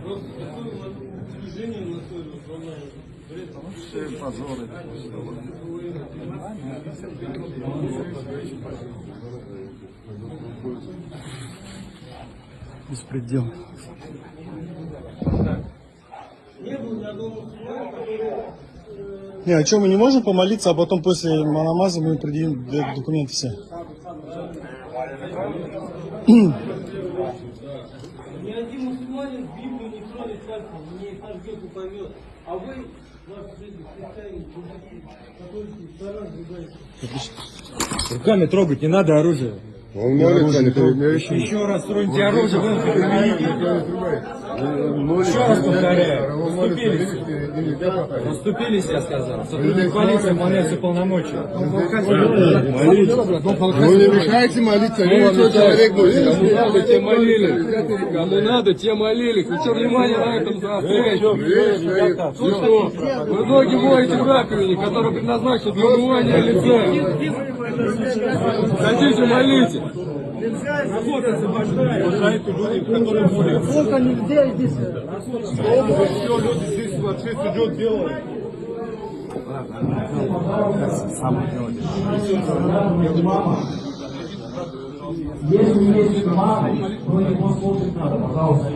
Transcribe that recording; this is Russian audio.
Просто такое движение на свой выполняет. Все позоры. Беспредел. Не было ни одного мусульманина, который... Не, а что, мы не можем помолиться, а потом после намаза мы предъявим документы все? Ни один мусульманин Библию не тронет пальцем, не сожгет и поймет. А вы, ваши жизни, христиане, католики, таран ругаете. Руками трогать не надо оружие. Он молится, не трогает. Еще раз троньте оружие, вы еще раз повторяю. Расступились, я сказал. Сотрудник полиции выполняет все полномочия. Вы не мешаете молиться, верующий человек будет. Кому надо, те молились. Кому надо, те молились. Вы что, внимание на этом заостряете? Ну что, вы ноги моете в раковине, которая предназначена для умывания лица. Хотите, молите. Работа освобождает людей, которые молятся. Сколько нельзя здесь? Все, люди здесь вообще идет дело. Если есть мама, то его слушать надо, пожалуйста.